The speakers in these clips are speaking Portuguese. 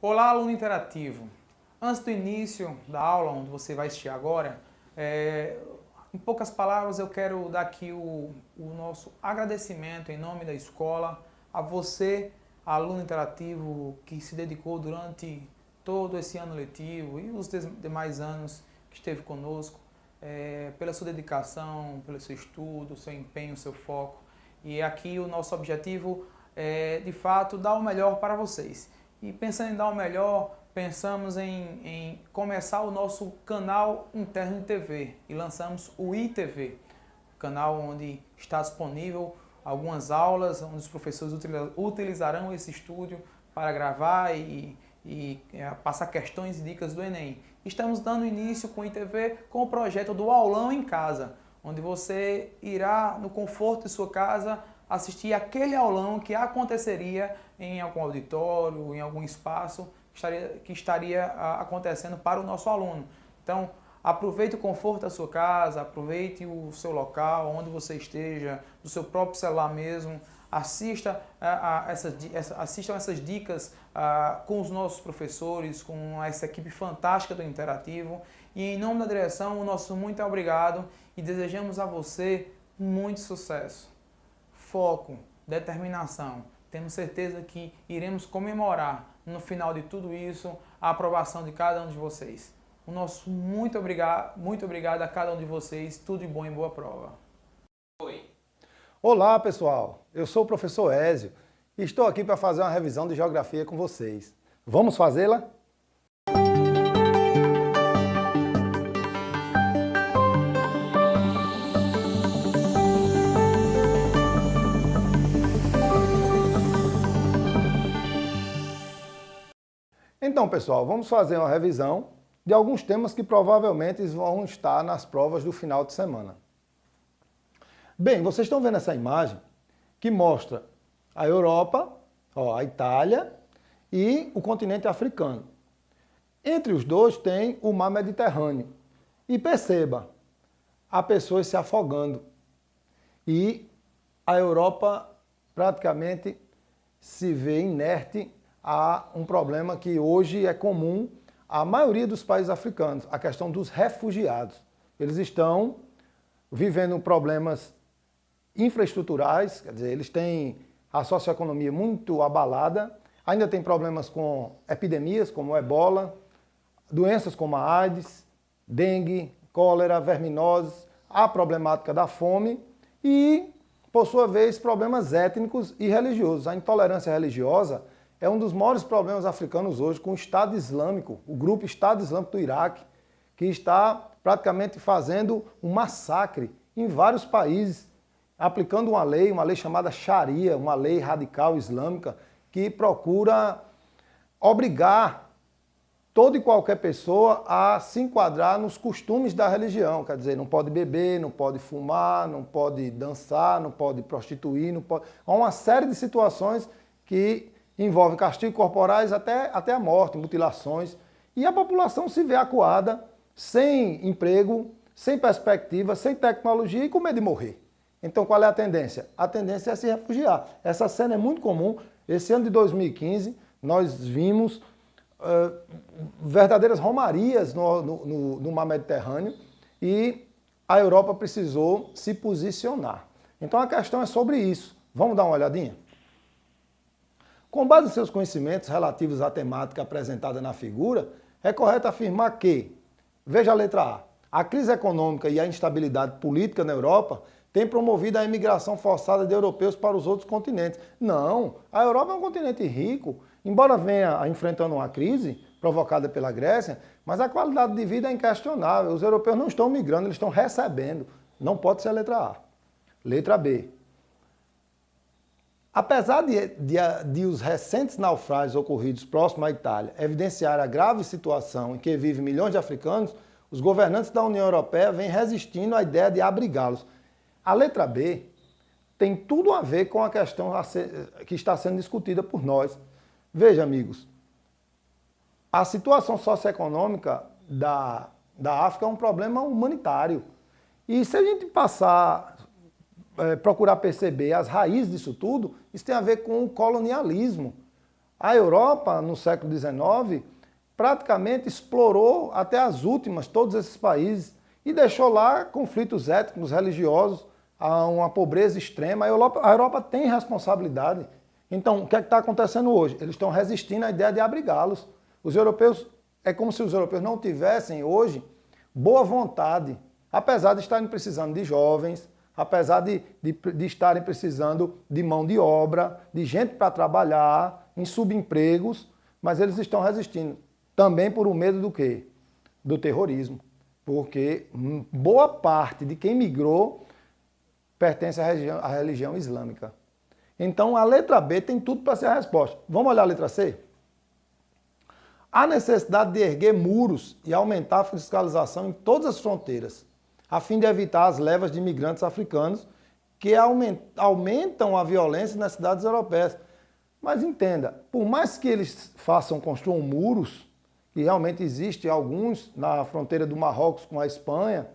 Olá, aluno interativo. Antes do início da aula, onde você vai assistir agora, em poucas palavras eu quero dar aqui o nosso agradecimento em nome da escola a você, aluno interativo que se dedicou durante todo esse ano letivo e os demais anos que esteve conosco, pela sua dedicação, pelo seu estudo, seu empenho, seu foco. E aqui o nosso objetivo é, de fato, dar o melhor para vocês. E pensando em dar o melhor, pensamos em começar o nosso canal interno de TV e lançamos o ITV, canal onde está disponível algumas aulas, onde os professores utilizarão esse estúdio para gravar e passar questões e dicas do Enem. Estamos dando início com o ITV com o projeto do Aulão em Casa, onde você irá, no conforto de sua casa, assistir aquele aulão que aconteceria em algum auditório, em algum espaço que estaria acontecendo para o nosso aluno. Então, aproveite o conforto da sua casa, aproveite o seu local, onde você esteja, do seu próprio celular mesmo, assistam essas dicas com os nossos professores, com essa equipe fantástica do Interativo. E em nome da direção, o nosso muito obrigado e desejamos a você muito sucesso. Foco, determinação. Temos certeza que iremos comemorar no final de tudo isso a aprovação de cada um de vocês. O nosso muito obrigado a cada um de vocês. Tudo de bom e boa prova. Oi. Olá, pessoal. Eu sou o professor Ézio e estou aqui para fazer uma revisão de geografia com vocês. Vamos fazê-la? Então, pessoal, vamos fazer uma revisão de alguns temas que provavelmente vão estar nas provas do final de semana. Bem, vocês estão vendo essa imagem que mostra a Europa, a Itália e o continente africano. Entre os dois tem o mar Mediterrâneo. E perceba, há pessoas se afogando. E a Europa praticamente se vê inerte a um problema que hoje é comum à maioria dos países africanos, a questão dos refugiados. Eles estão vivendo problemas infraestruturais, quer dizer, eles têm a socioeconomia muito abalada, ainda tem problemas com epidemias como o ebola, doenças como a AIDS, dengue, cólera, verminoses, a problemática da fome e, por sua vez, problemas étnicos e religiosos. A intolerância religiosa é um dos maiores problemas africanos hoje com o Estado Islâmico, o grupo Estado Islâmico do Iraque, que está praticamente fazendo um massacre em vários países, aplicando uma lei chamada Sharia, uma lei radical islâmica, que procura obrigar toda e qualquer pessoa a se enquadrar nos costumes da religião. Quer dizer, não pode beber, não pode fumar, não pode dançar, não pode prostituir, não pode... Há uma série de situações que envolvem castigos corporais até a morte, mutilações. E a população se vê acuada, sem emprego, sem perspectiva, sem tecnologia e com medo de morrer. Então, qual é a tendência? A tendência é se refugiar. Essa cena é muito comum. Esse ano de 2015, nós vimos verdadeiras romarias no mar Mediterrâneo e a Europa precisou se posicionar. Então, a questão é sobre isso. Vamos dar uma olhadinha? Com base em seus conhecimentos relativos à temática apresentada na figura, é correto afirmar que, veja a letra a crise econômica e a instabilidade política na Europa têm promovido a imigração forçada de europeus para os outros continentes. Não, a Europa é um continente rico, embora venha enfrentando uma crise provocada pela Grécia, mas a qualidade de vida é inquestionável. Os europeus não estão migrando, eles estão recebendo. Não pode ser a letra A. Letra B. Apesar de os recentes naufrágios ocorridos próximo à Itália evidenciar a grave situação em que vivem milhões de africanos, os governantes da União Europeia vêm resistindo à ideia de abrigá-los. A letra B tem tudo a ver com a questão que está sendo discutida por nós. Veja, amigos, a situação socioeconômica da África é um problema humanitário. E se a gente procurar perceber as raízes disso tudo, isso tem a ver com o colonialismo. A Europa, no século XIX, praticamente explorou até as últimas todos esses países e deixou lá conflitos étnicos, religiosos, uma pobreza extrema. A Europa tem responsabilidade. Então, o que é que está acontecendo hoje? Eles estão resistindo à ideia de abrigá-los. Os europeus, é como se os europeus não tivessem hoje boa vontade, apesar de estarem precisando de jovens, apesar de estarem precisando de mão de obra, de gente para trabalhar, em subempregos, mas eles estão resistindo. Também por um medo do quê? Do terrorismo. Porque boa parte de quem migrou pertence à religião islâmica. Então, a letra B tem tudo para ser a resposta. Vamos olhar a letra C? Há necessidade de erguer muros e aumentar a fiscalização em todas as fronteiras, a fim de evitar as levas de imigrantes africanos que aumentam a violência nas cidades europeias. Mas entenda, por mais que eles construam muros, e realmente existem alguns na fronteira do Marrocos com a Espanha,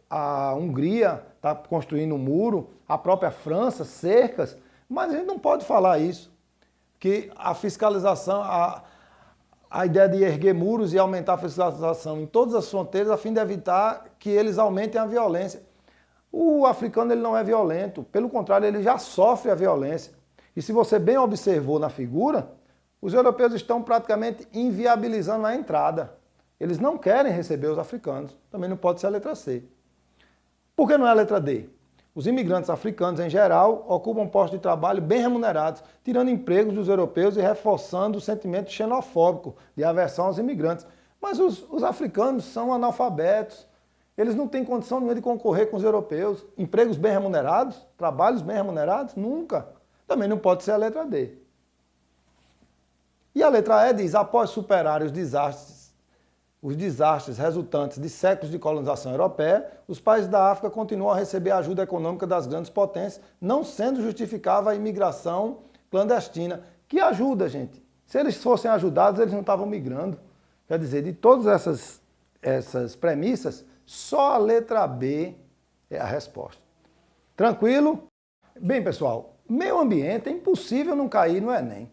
a Hungria está construindo um muro, a própria França, cercas, mas a gente não pode falar isso, que a fiscalização, a ideia de erguer muros e aumentar a fiscalização em todas as fronteiras a fim de evitar que eles aumentem a violência. O africano ele não é violento, pelo contrário, ele já sofre a violência. E se você bem observou na figura, os europeus estão praticamente inviabilizando a entrada. Eles não querem receber os africanos. Também não pode ser a letra C. Por que não é a letra D? Os imigrantes africanos, em geral, ocupam postos de trabalho bem remunerados, tirando empregos dos europeus e reforçando o sentimento xenofóbico de aversão aos imigrantes. Mas os africanos são analfabetos. Eles não têm condição nenhuma de concorrer com os europeus. Empregos bem remunerados? Trabalhos bem remunerados? Nunca. Também não pode ser a letra D. E a letra E diz, após superar os desastres resultantes de séculos de colonização europeia, os países da África continuam a receber a ajuda econômica das grandes potências, não sendo justificável a imigração clandestina. Que ajuda, gente? Se eles fossem ajudados, eles não estavam migrando. Quer dizer, de todas essas premissas, só a letra B é a resposta. Tranquilo? Bem, pessoal, meio ambiente é impossível não cair no Enem.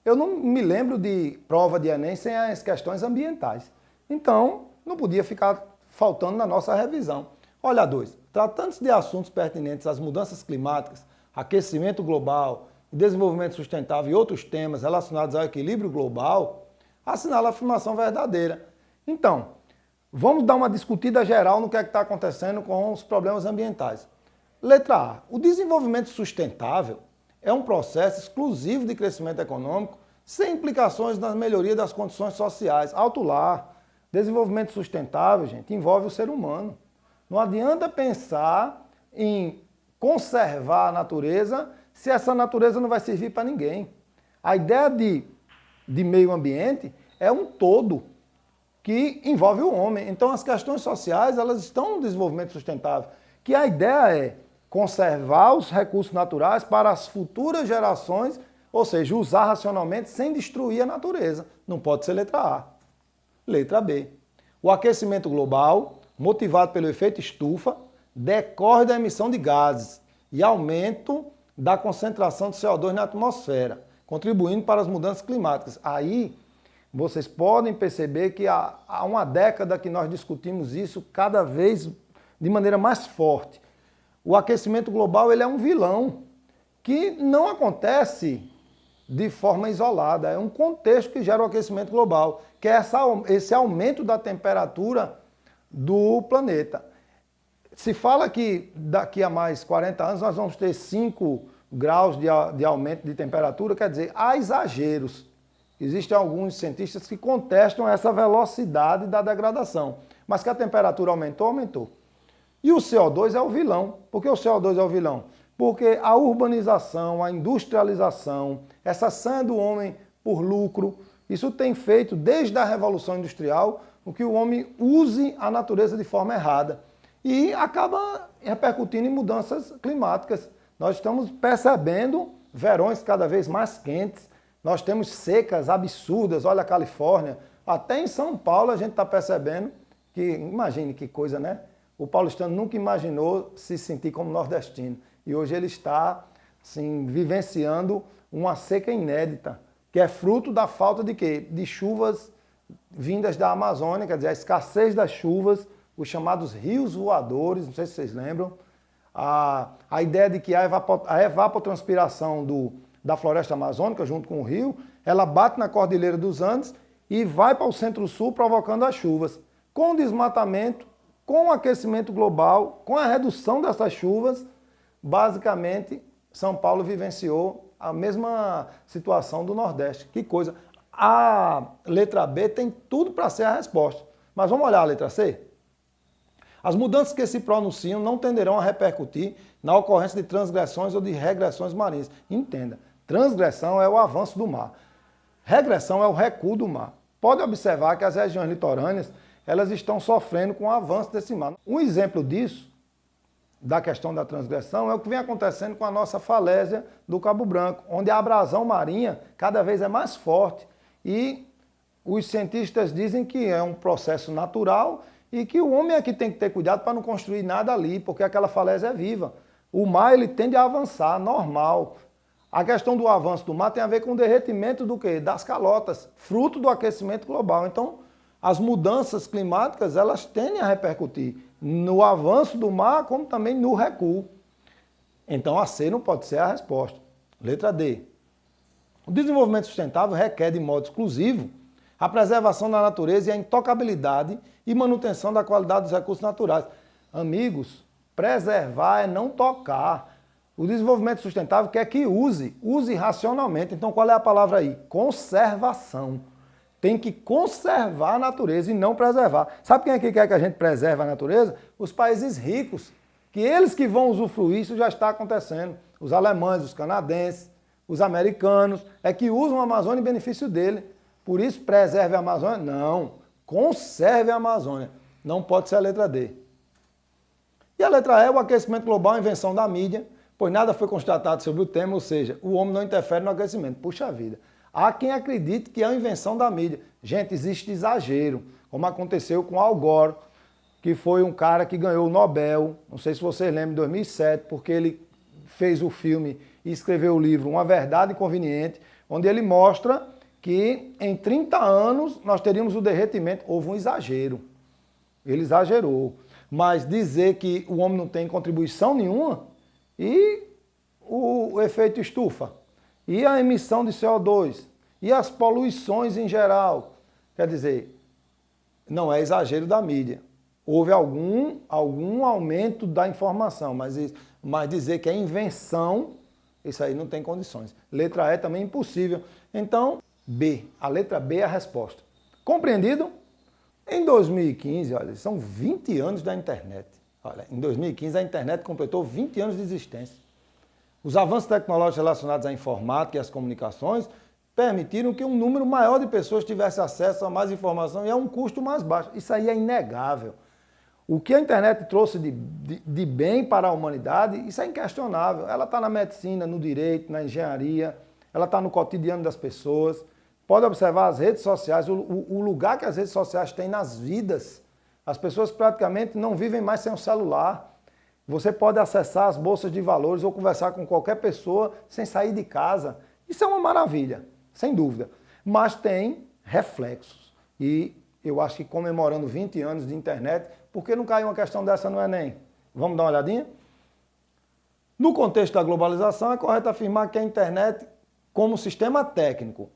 Eu não me lembro de prova de Enem sem as questões ambientais. Então, não podia ficar faltando na nossa revisão. Olha a 2. Tratando-se de assuntos pertinentes às mudanças climáticas, aquecimento global, desenvolvimento sustentável e outros temas relacionados ao equilíbrio global, assinala a afirmação verdadeira. Então, vamos dar uma discutida geral no que é que está acontecendo com os problemas ambientais. Letra A. O desenvolvimento sustentável é um processo exclusivo de crescimento econômico sem implicações na melhoria das condições sociais. Alto lá. Desenvolvimento sustentável, gente, envolve o ser humano. Não adianta pensar em conservar a natureza se essa natureza não vai servir para ninguém. A ideia de meio ambiente é um todo que envolve o homem. Então, as questões sociais, elas estão no desenvolvimento sustentável, que a ideia é conservar os recursos naturais para as futuras gerações, ou seja, usar racionalmente sem destruir a natureza. Não pode ser letra A. Letra B. O aquecimento global, motivado pelo efeito estufa, decorre da emissão de gases e aumento da concentração de CO2 na atmosfera, contribuindo para as mudanças climáticas. Aí, vocês podem perceber que há uma década que nós discutimos isso cada vez de maneira mais forte. O aquecimento global ele é um vilão que não acontece de forma isolada. É um contexto que gera o aquecimento global, que é esse aumento da temperatura do planeta. Se fala que daqui a mais 40 anos nós vamos ter 5 graus de aumento de temperatura, quer dizer, há exageros. Existem alguns cientistas que contestam essa velocidade da degradação, mas que a temperatura aumentou, aumentou. E o CO2 é o vilão. Por que o CO2 é o vilão? Porque a urbanização, a industrialização, essa sanha do homem por lucro, isso tem feito desde a Revolução Industrial com que o homem use a natureza de forma errada e acaba repercutindo em mudanças climáticas. Nós estamos percebendo verões cada vez mais quentes, nós temos secas absurdas, olha a Califórnia, até em São Paulo a gente está percebendo que, imagine que coisa, né? O paulistano nunca imaginou se sentir como nordestino. E hoje ele está assim, vivenciando uma seca inédita, que é fruto da falta de quê? De chuvas vindas da Amazônia, quer dizer, a escassez das chuvas, os chamados rios voadores, não sei se vocês lembram, a ideia de que a evapotranspiração da floresta amazônica, junto com o rio, ela bate na Cordilheira dos Andes e vai para o centro-sul provocando as chuvas. Com o desmatamento, com o aquecimento global, com a redução dessas chuvas, basicamente, São Paulo vivenciou a mesma situação do Nordeste. Que coisa! A letra B tem tudo para ser a resposta. Mas vamos olhar a letra C? As mudanças que se pronunciam não tenderão a repercutir na ocorrência de transgressões ou de regressões marinhas. Entenda, transgressão é o avanço do mar. Regressão é o recuo do mar. Pode observar que as regiões litorâneas elas estão sofrendo com o avanço desse mar. Um exemplo disso, da questão da transgressão, é o que vem acontecendo com a nossa falésia do Cabo Branco, onde a abrasão marinha cada vez é mais forte e os cientistas dizem que é um processo natural e que o homem é que tem que ter cuidado para não construir nada ali, porque aquela falésia é viva. O mar ele tende a avançar, normal. A questão do avanço do mar tem a ver com o derretimento do quê? Das calotas, fruto do aquecimento global. Então, as mudanças climáticas, elas tendem a repercutir no avanço do mar, como também no recuo. Então, a C não pode ser a resposta. Letra D. O desenvolvimento sustentável requer, de modo exclusivo, a preservação da natureza e a intocabilidade e manutenção da qualidade dos recursos naturais. Amigos, preservar é não tocar. O desenvolvimento sustentável quer que use racionalmente. Então, qual é a palavra aí? Conservação. Tem que conservar a natureza e não preservar. Sabe quem é que quer que a gente preserve a natureza? Os países ricos, que eles que vão usufruir, isso já está acontecendo. Os alemães, os canadenses, os americanos, é que usam a Amazônia em benefício dele. Por isso, preserve a Amazônia? Não, conserve a Amazônia. Não pode ser a letra D. E a letra E, o aquecimento global, a invenção da mídia, pois nada foi constatado sobre o tema, ou seja, o homem não interfere no aquecimento. Puxa vida. Há quem acredite que é a invenção da mídia. Gente, existe exagero, como aconteceu com Al Gore, que foi um cara que ganhou o Nobel, não sei se vocês lembram, em 2007, porque ele fez o filme e escreveu o livro Uma Verdade Inconveniente, onde ele mostra que em 30 anos nós teríamos o derretimento. Houve um exagero. Ele exagerou. Mas dizer que o homem não tem contribuição nenhuma e o efeito estufa, e a emissão de CO2, e as poluições em geral. Quer dizer, não é exagero da mídia. Houve algum aumento da informação, mas dizer que é invenção, isso aí não tem condições. Letra E também é impossível. Então, B. A letra B é a resposta. Compreendido? Em 2015, olha, são 20 anos da internet. Olha, em 2015 a internet completou 20 anos de existência. Os avanços tecnológicos relacionados à informática e às comunicações permitiram que um número maior de pessoas tivesse acesso a mais informação e a um custo mais baixo. Isso aí é inegável. O que a internet trouxe de bem para a humanidade, isso é inquestionável. Ela está na medicina, no direito, na engenharia, ela está no cotidiano das pessoas. Pode observar as redes sociais, o lugar que as redes sociais têm nas vidas. As pessoas praticamente não vivem mais sem o celular. Você pode acessar as bolsas de valores ou conversar com qualquer pessoa sem sair de casa. Isso é uma maravilha, sem dúvida. Mas tem reflexos. E eu acho que comemorando 20 anos de internet, por que não caiu uma questão dessa no Enem? Vamos dar uma olhadinha? No contexto da globalização, é correto afirmar que a internet, como sistema técnico,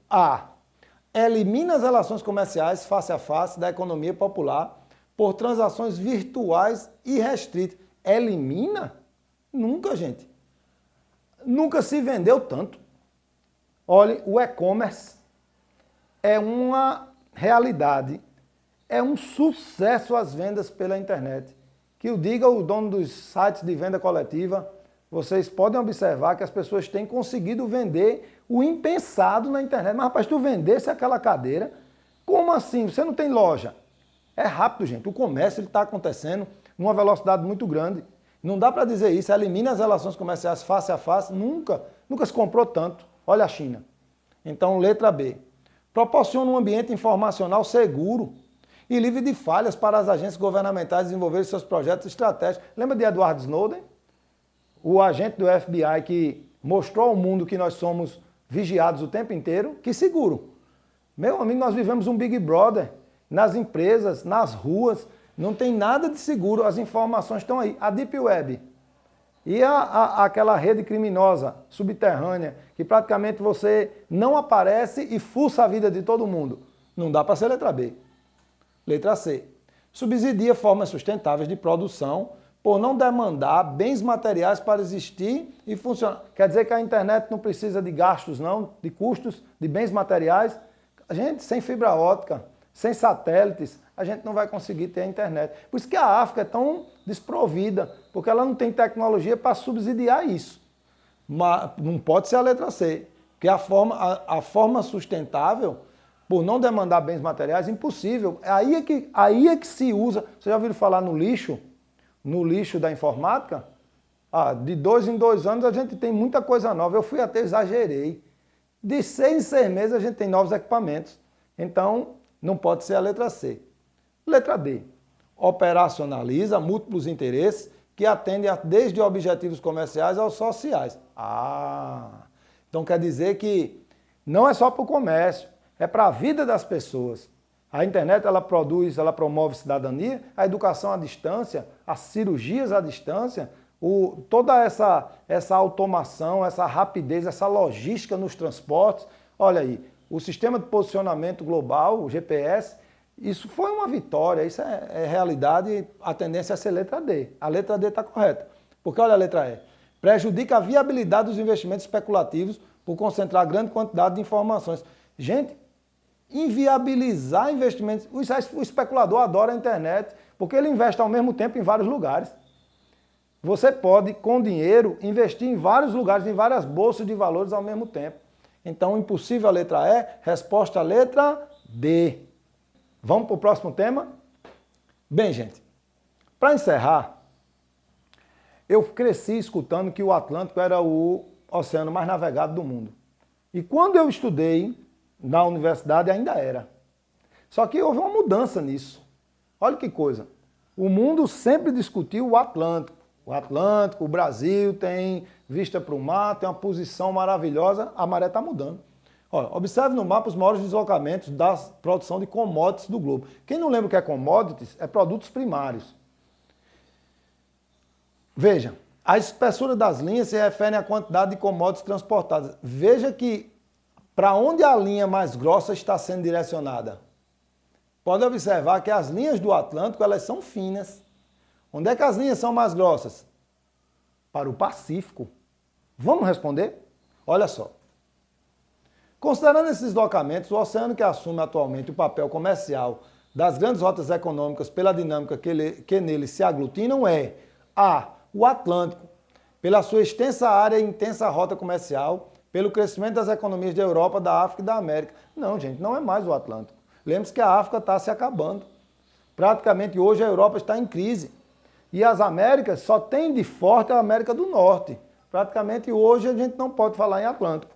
elimina as relações comerciais face a face da economia popular por transações virtuais irrestritas. Elimina? Nunca, gente. Nunca se vendeu tanto. Olha, o e-commerce é uma realidade, é um sucesso as vendas pela internet. Que o diga o dono dos sites de venda coletiva, vocês podem observar que as pessoas têm conseguido vender o impensado na internet. Mas, rapaz, tu vendesse aquela cadeira, como assim? Você não tem loja? É rápido, gente. O comércio está acontecendo numa velocidade muito grande. Não dá para dizer isso, elimina as relações comerciais face a face, nunca se comprou tanto. Olha a China. Então, letra B. Proporciona um ambiente informacional seguro e livre de falhas para as agências governamentais desenvolverem seus projetos estratégicos. Lembra de Edward Snowden? O agente do FBI que mostrou ao mundo que nós somos vigiados o tempo inteiro, que seguro. Meu amigo, nós vivemos um Big Brother nas empresas, nas ruas, não tem nada de seguro, as informações estão aí. A Deep Web e aquela rede criminosa subterrânea, que praticamente você não aparece e fuça a vida de todo mundo. Não dá para ser letra B. Letra C. Subsidia formas sustentáveis de produção por não demandar bens materiais para existir e funcionar. Quer dizer que a internet não precisa de gastos, não, de custos, de bens materiais. A gente, sem fibra ótica, sem satélites, a gente não vai conseguir ter a internet. Por isso que a África é tão desprovida, porque ela não tem tecnologia para subsidiar isso. Mas não pode ser a letra C, porque a forma sustentável, por não demandar bens materiais, é impossível. Aí é que se usa. Você já ouviu falar no lixo? No lixo da informática? De 2 em 2 anos a gente tem muita coisa nova. Eu fui até exagerei. De 6 em 6 meses a gente tem novos equipamentos. Então, não pode ser a letra C. Letra D. Operacionaliza múltiplos interesses que atendem desde objetivos comerciais aos sociais. Então quer dizer que não é só para o comércio, é para a vida das pessoas. A internet ela promove cidadania, a educação à distância, as cirurgias à distância, toda essa automação, essa rapidez, essa logística nos transportes. Olha aí, o sistema de posicionamento global, o GPS, isso foi uma vitória, isso é realidade, a tendência é ser letra D. A letra D está correta. Porque olha a letra E. Prejudica a viabilidade dos investimentos especulativos por concentrar grande quantidade de informações. Gente, inviabilizar investimentos. O especulador adora a internet, porque ele investe ao mesmo tempo em vários lugares. Você pode, com dinheiro, investir em vários lugares, em várias bolsas de valores ao mesmo tempo. Então, impossível a letra E, resposta a letra D. Vamos para o próximo tema? Bem, gente, para encerrar, eu cresci escutando que o Atlântico era o oceano mais navegado do mundo. E quando eu estudei na universidade, ainda era. Só que houve uma mudança nisso. Olha que coisa. O mundo sempre discutiu o Atlântico. O Atlântico, o Brasil tem vista para o mar, tem uma posição maravilhosa, a maré está mudando. Olha, observe no mapa os maiores deslocamentos da produção de commodities do globo. Quem não lembra o que é commodities, é produtos primários. Veja, a espessura das linhas se refere à quantidade de commodities transportadas. Veja que para onde a linha mais grossa está sendo direcionada. Pode observar que as linhas do Atlântico elas são finas. Onde é que as linhas são mais grossas? Para o Pacífico. Vamos responder? Olha só. Considerando esses deslocamentos, o oceano que assume atualmente o papel comercial das grandes rotas econômicas pela dinâmica que neles se aglutinam é A. O Atlântico, pela sua extensa área e intensa rota comercial, pelo crescimento das economias da Europa, da África e da América. Não, gente, não é mais o Atlântico. Lembre-se que a África está se acabando. Praticamente hoje a Europa está em crise. E as Américas só tem de forte a América do Norte. Praticamente hoje a gente não pode falar em Atlântico.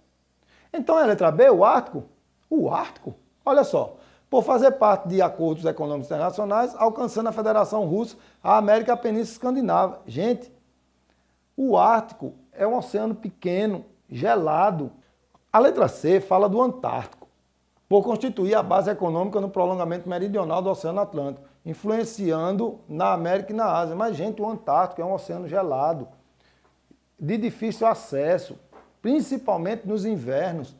Então é a letra B, o Ártico? O Ártico? Olha só, por fazer parte de acordos econômicos internacionais, alcançando a Federação Russa, a América e a Península Escandinava. Gente, o Ártico é um oceano pequeno, gelado. A letra C fala do Antártico, por constituir a base econômica no prolongamento meridional do Oceano Atlântico, influenciando na América e na Ásia. Mas, gente, o Antártico é um oceano gelado, de difícil acesso, principalmente nos invernos.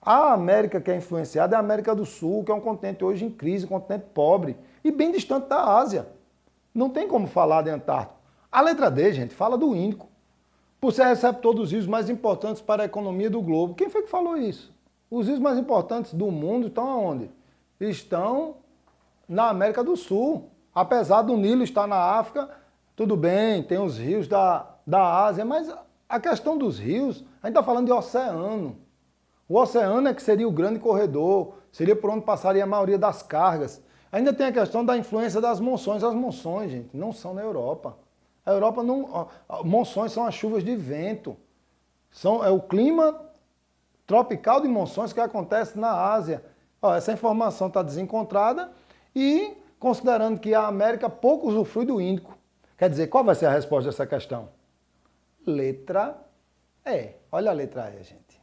A América que é influenciada é a América do Sul, que é um continente hoje em crise, um continente pobre e bem distante da Ásia. Não tem como falar de Antártico. A letra D, gente, fala do Índico, por ser receptor dos rios mais importantes para a economia do globo. Quem foi que falou isso? Os rios mais importantes do mundo estão aonde? Estão na América do Sul. Apesar do Nilo estar na África, tudo bem, tem os rios da Ásia, mas a questão dos rios, a gente está falando de oceano. O oceano é que seria o grande corredor, seria por onde passaria a maioria das cargas. Ainda tem a questão da influência das monções. As monções, gente, não são na Europa. A Europa não... Monções são as chuvas de vento. É o clima tropical de monções que acontece na Ásia. Essa informação está desencontrada e considerando que a América pouco usufrui do Índico. Quer dizer, qual vai ser a resposta dessa questão? Letra E. Olha a letra E, gente.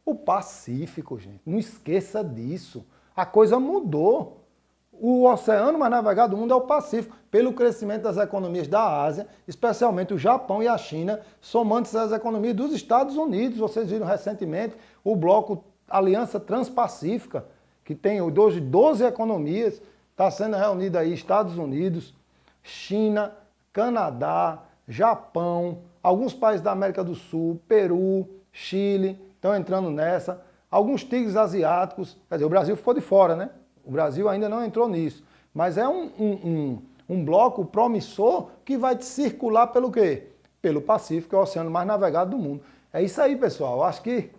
O Pacífico, gente. Não esqueça disso. A coisa mudou. O oceano mais navegado do mundo é o Pacífico, pelo crescimento das economias da Ásia, especialmente o Japão e a China, somando-se às economias dos Estados Unidos. Vocês viram recentemente o bloco Aliança Transpacífica, que tem hoje 12 economias, está sendo reunido aí Estados Unidos, China, Canadá, Japão, alguns países da América do Sul, Peru, Chile, estão entrando nessa, alguns tigres asiáticos, quer dizer, o Brasil ficou de fora, né? O Brasil ainda não entrou nisso, mas é um bloco promissor que vai circular pelo quê? Pelo Pacífico, que é o oceano mais navegado do mundo. É isso aí, pessoal. Eu acho que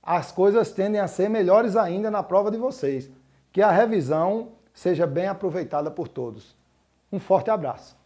as coisas tendem a ser melhores ainda na prova de vocês. Que a revisão seja bem aproveitada por todos. Um forte abraço.